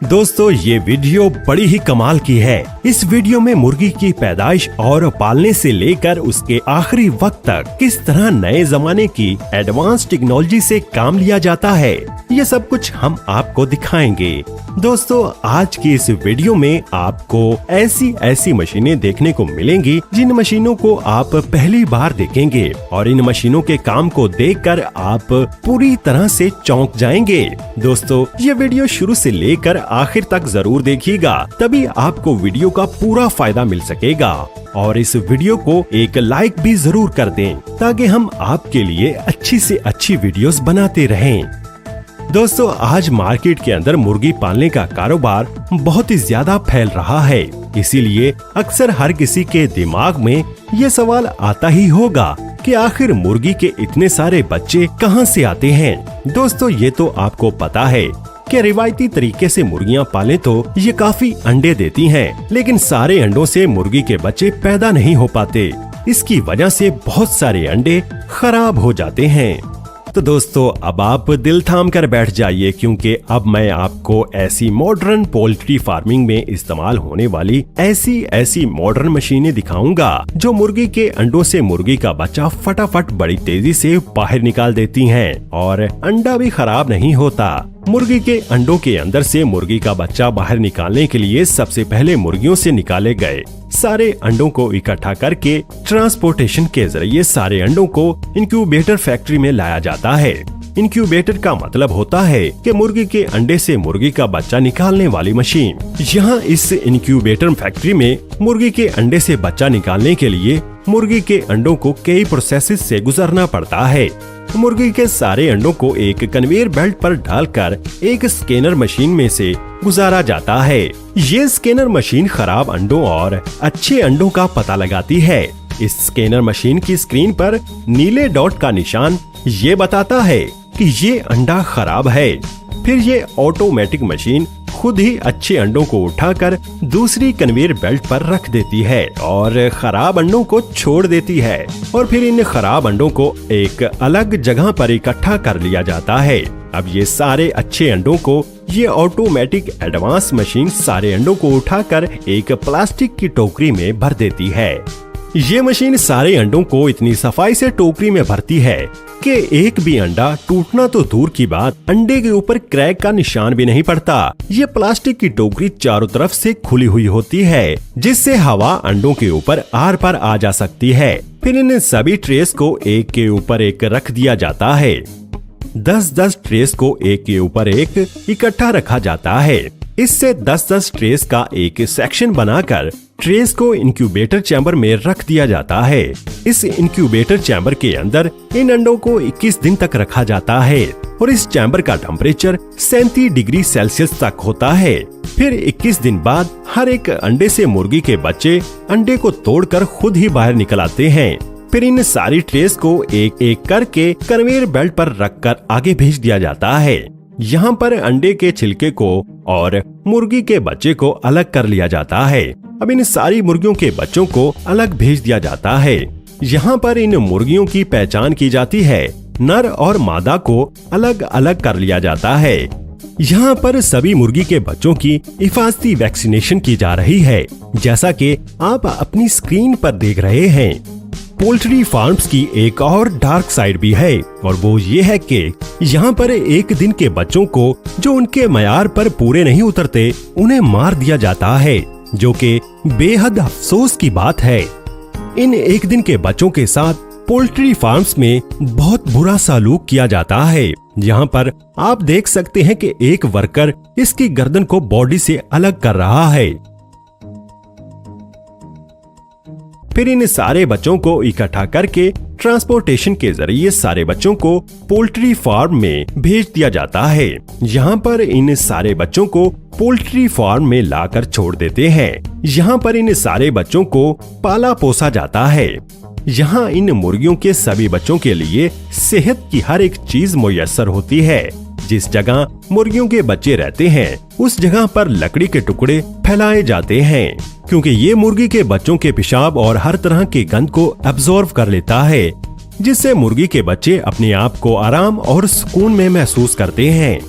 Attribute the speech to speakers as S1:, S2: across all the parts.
S1: दोस्तों ये वीडियो बड़ी ही कमाल की है। इस वीडियो में मुर्गी की पैदाइश और पालने से लेकर उसके आखिरी वक्त तक किस तरह नए जमाने की एडवांस टेक्नोलॉजी से काम लिया जाता है, ये सब कुछ हम आपको दिखाएंगे। दोस्तों आज की इस वीडियो में आपको ऐसी मशीनें देखने को मिलेंगी जिन मशीनों को आप पहली बार देखेंगे और इन मशीनों के काम को देखकर आप पूरी तरह से चौंक जाएंगे। दोस्तों ये वीडियो शुरू से लेकर आखिर तक जरूर देखिएगा, तभी आपको वीडियो का पूरा फायदा मिल सकेगा। और इस वीडियो को एक लाइक भी जरूर कर दें ताकि हम आपके लिए अच्छी से अच्छी वीडियोस बनाते रहें। दोस्तों आज मार्केट के अंदर मुर्गी पालने का कारोबार बहुत ही ज्यादा फैल रहा है, इसीलिए अक्सर हर किसी के दिमाग में ये सवाल आता ही होगा कि आखिर मुर्गी के इतने सारे बच्चे कहां से आते हैं। दोस्तों ये तो आपको पता है कि रिवायती तरीके से मुर्गियां पालें तो ये काफी अंडे देती हैं, लेकिन सारे अंडों से मुर्गी के बच्चे पैदा नहीं हो पाते। इसकी वजह से बहुत सारे अंडे खराब हो जाते हैं। तो दोस्तों अब आप दिल थाम कर बैठ जाइए, क्योंकि अब मैं आपको ऐसी मॉडर्न पोल्ट्री फार्मिंग में इस्तेमाल होने वाली ऐसी मॉडर्न मशीनें दिखाऊंगा जो मुर्गी के अंडों से मुर्गी का बच्चा फटाफट बड़ी तेजी से बाहर निकाल देती हैं और अंडा भी खराब नहीं होता। मुर्गी के अंडों के अंदर से मुर्गी का बच्चा बाहर निकालने के लिए सबसे पहले मुर्गियों से निकाले गए सारे अंडों को इकट्ठा करके ट्रांसपोर्टेशन के जरिए सारे अंडों को इंक्यूबेटर फैक्ट्री में लाया जाता है। इंक्यूबेटर का मतलब होता है कि मुर्गी के अंडे से मुर्गी का बच्चा निकालने वाली मशीन। यहाँ इस इंक्यूबेटर फैक्ट्री में मुर्गी के अंडे से बच्चा निकालने के लिए मुर्गी के अंडों को कई प्रोसेसेस से गुजरना पड़ता है। मुर्गी के सारे अंडों को एक कन्वेयर बेल्ट पर डालकर एक स्कैनर मशीन में से गुजारा जाता है। ये स्कैनर मशीन खराब अंडों और अच्छे अंडों का पता लगाती है। इस स्कैनर मशीन की स्क्रीन पर नीले डॉट का निशान ये बताता है कि ये अंडा खराब है। फिर ये ऑटोमेटिक मशीन खुद ही अच्छे अंडों को उठाकर दूसरी कन्वेयर बेल्ट पर रख देती है और खराब अंडों को छोड़ देती है और फिर इन खराब अंडों को एक अलग जगह पर इकट्ठा कर लिया जाता है। अब ये सारे अच्छे अंडों को ये ऑटोमेटिक एडवांस मशीन सारे अंडों को उठाकर एक प्लास्टिक की टोकरी में भर देती है। ये मशीन सारे अंडों को इतनी सफाई से टोकरी में भरती है कि एक भी अंडा टूटना तो दूर की बात, अंडे के ऊपर क्रैक का निशान भी नहीं पड़ता। ये प्लास्टिक की टोकरी चारों तरफ से खुली हुई होती है, जिससे हवा अंडों के ऊपर आर पार आ जा सकती है। फिर इन सभी ट्रेस को एक के ऊपर एक रख दिया जाता है। 10-10 ट्रेस को एक के ऊपर एक इकट्ठा रखा जाता है। इससे 10-10 ट्रेस का एक सेक्शन बनाकर ट्रेस को इंक्यूबेटर चैम्बर में रख दिया जाता है। इस इंक्यूबेटर चैम्बर के अंदर इन अंडों को 21 दिन तक रखा जाता है और इस चैम्बर का टेम्परेचर 37 डिग्री सेल्सियस तक होता है। फिर 21 दिन बाद हर एक अंडे से मुर्गी के बच्चे अंडे को तोड़कर खुद ही बाहर निकल आते हैं। फिर इन सारी ट्रेस को एक एक करके कन्वेयर बेल्ट पर रखकर आगे भेज दिया जाता है। यहाँ पर अंडे के छिलके को और मुर्गी के बच्चे को अलग कर लिया जाता है। अब इन सारी मुर्गियों के बच्चों को अलग भेज दिया जाता है। यहाँ पर इन मुर्गियों की पहचान की जाती है। नर और मादा को अलग अलग कर लिया जाता है। यहाँ पर सभी मुर्गी के बच्चों की हिफाजती वैक्सीनेशन की जा रही है, जैसा कि आप अपनी स्क्रीन पर देख रहे हैं। पोल्ट्री फार्म्स की एक और डार्क साइड भी है और वो ये है कि यहाँ पर एक दिन के बच्चों को जो उनके मयार पर पूरे नहीं उतरते उन्हें मार दिया जाता है, जो कि बेहद अफसोस की बात है। इन एक दिन के बच्चों के साथ पोल्ट्री फार्म्स में बहुत बुरा सलूक किया जाता है। यहाँ पर आप देख सकते हैं कि एक वर्कर इसकी गर्दन को बॉडी से अलग कर रहा है। फिर इन सारे बच्चों को इकट्ठा करके ट्रांसपोर्टेशन के जरिए सारे बच्चों को पोल्ट्री फार्म में भेज दिया जाता है। यहाँ पर इन सारे बच्चों को पोल्ट्री फार्म में लाकर छोड़ देते हैं। यहाँ पर इन सारे बच्चों को पाला पोसा जाता है। यहाँ इन मुर्गियों के सभी बच्चों के लिए सेहत की हर एक चीज मुयस्सर होती है। जिस जगह मुर्गियों के बच्चे रहते हैं उस जगह पर लकड़ी के टुकड़े फैलाए जाते हैं, क्योंकि ये मुर्गी के बच्चों के पेशाब और हर तरह की गंद को एब्जॉर्ब कर लेता है, जिससे मुर्गी के बच्चे अपने आप को आराम और सुकून में महसूस करते हैं।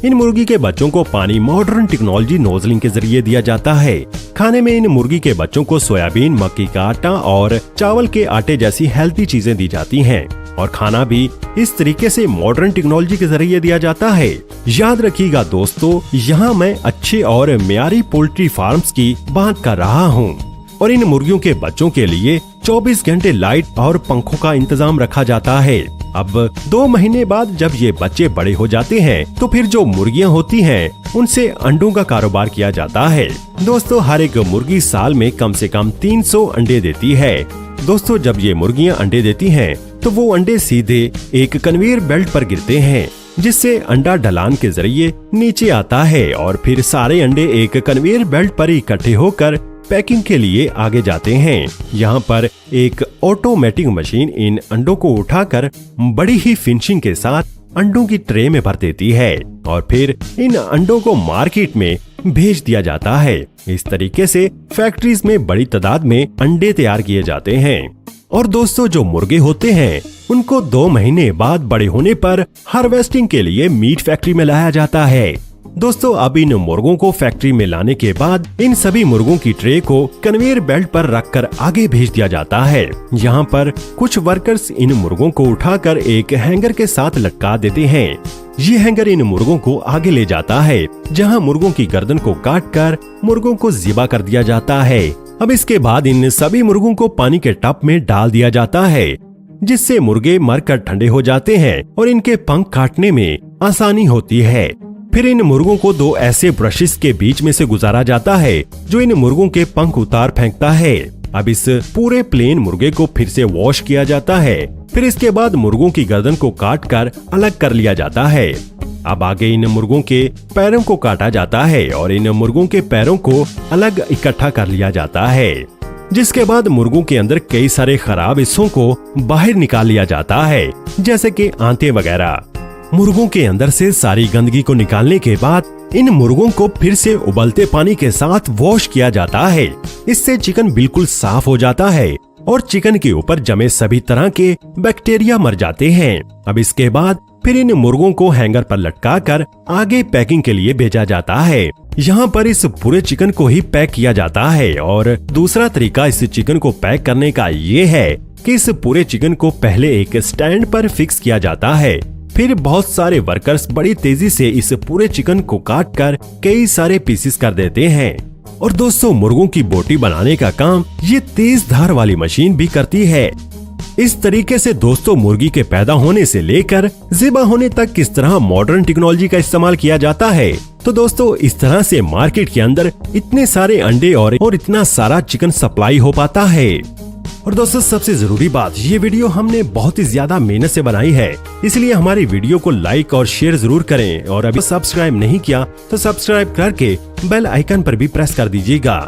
S1: इन मुर्गी के बच्चों को पानी मॉडर्न टेक्नोलॉजी नोजलिंग के जरिए दिया जाता है। खाने में इन मुर्गी के बच्चों को सोयाबीन, मक्की का आटा और चावल के आटे जैसी हेल्थी चीजें दी जाती हैं और खाना भी इस तरीके से मॉडर्न टेक्नोलॉजी के जरिए दिया जाता है। याद रखिएगा दोस्तों, यहाँ मैं अच्छे और मियारी पोल्ट्री फार्म्स की बात कर रहा हूँ और इन मुर्गियों के बच्चों के लिए 24 घंटे लाइट और पंखों का इंतजाम रखा जाता है। अब 2 महीने बाद जब ये बच्चे बड़े हो जाते हैं तो फिर जो मुर्गियां होती हैं उनसे अंडों का कारोबार किया जाता है। दोस्तों, हर एक मुर्गी साल में कम से कम 300 अंडे देती है। दोस्तों, जब ये मुर्गियां अंडे देती हैं तो वो अंडे सीधे एक कन्वेयर बेल्ट पर गिरते हैं, जिससे अंडा ढलान के जरिए नीचे आता है और फिर सारे अंडे एक कन्वेयर बेल्ट पर इकट्ठे होकर पैकिंग के लिए आगे जाते हैं। यहाँ पर एक ऑटोमेटिक मशीन इन अंडों को उठाकर बड़ी ही फिनिशिंग के साथ अंडों की ट्रे में भर देती है और फिर इन अंडों को मार्केट में भेज दिया जाता है। इस तरीके से फैक्ट्रीज में बड़ी तादाद में अंडे तैयार किए जाते हैं। और दोस्तों, जो मुर्गे होते हैं उनको 2 महीने बाद बड़े होने पर हार्वेस्टिंग के लिए मीट फैक्ट्री में लाया जाता है। दोस्तों, अब इन मुर्गों को फैक्ट्री में लाने के बाद इन सभी मुर्गों की ट्रे को कन्वेयर बेल्ट पर रखकर आगे भेज दिया जाता है। यहाँ पर कुछ वर्कर्स इन मुर्गों को उठाकर एक हैंगर के साथ लटका देते हैं। ये हैंगर इन मुर्गों को आगे ले जाता है, जहाँ मुर्गों की गर्दन को काटकर मुर्गों को ज़िबा कर दिया जाता है। अब इसके बाद इन सभी मुर्गों को पानी के टब में डाल दिया जाता है, जिससे मुर्गे मरकर ठंडे हो जाते हैं और इनके पंख काटने में आसानी होती है। फिर इन मुर्गों को 2 ऐसे ब्रशेस के बीच में से गुजारा जाता है जो इन मुर्गों के पंख उतार फेंकता है। अब इस पूरे प्लेन मुर्गे को फिर से वॉश किया जाता है। फिर इसके बाद मुर्गों की गर्दन को काटकर अलग कर लिया जाता है। अब आगे इन मुर्गों के पैरों को काटा जाता है और इन मुर्गों के पैरों को अलग इकट्ठा कर लिया जाता है, जिसके बाद मुर्गों के अंदर कई सारे खराब हिस्सों को बाहर निकाल लिया जाता है, जैसे कि आंतें वगैरह। मुर्गों के अंदर से सारी गंदगी को निकालने के बाद इन मुर्गों को फिर से उबलते पानी के साथ वॉश किया जाता है। इससे चिकन बिल्कुल साफ हो जाता है और चिकन के ऊपर जमे सभी तरह के बैक्टीरिया मर जाते हैं। अब इसके बाद फिर इन मुर्गों को हैंगर पर लटकाकर आगे पैकिंग के लिए भेजा जाता है। यहाँ पर इस पूरे चिकन को ही पैक किया जाता है और दूसरा तरीका इस चिकन को पैक करने का ये है कि इस पूरे चिकन को पहले एक स्टैंड पर फिक्स किया जाता है। फिर बहुत सारे वर्कर्स बड़ी तेजी से इस पूरे चिकन को काटकर कई सारे पीसेस कर देते हैं। और दोस्तों, मुर्गों की बोटी बनाने का काम ये तेज धार वाली मशीन भी करती है। इस तरीके से दोस्तों, मुर्गी के पैदा होने से लेकर ज़िबा होने तक किस तरह मॉडर्न टेक्नोलॉजी का इस्तेमाल किया जाता है। तो दोस्तों, इस तरह से मार्केट के अंदर इतने सारे अंडे और इतना सारा चिकन सप्लाई हो पाता है। और दोस्तों, सबसे जरूरी बात, ये वीडियो हमने बहुत ही ज्यादा मेहनत से बनाई है, इसलिए हमारी वीडियो को लाइक और शेयर जरूर करें और अभी सब्सक्राइब नहीं किया तो सब्सक्राइब करके बेल आइकन पर भी प्रेस कर दीजिएगा।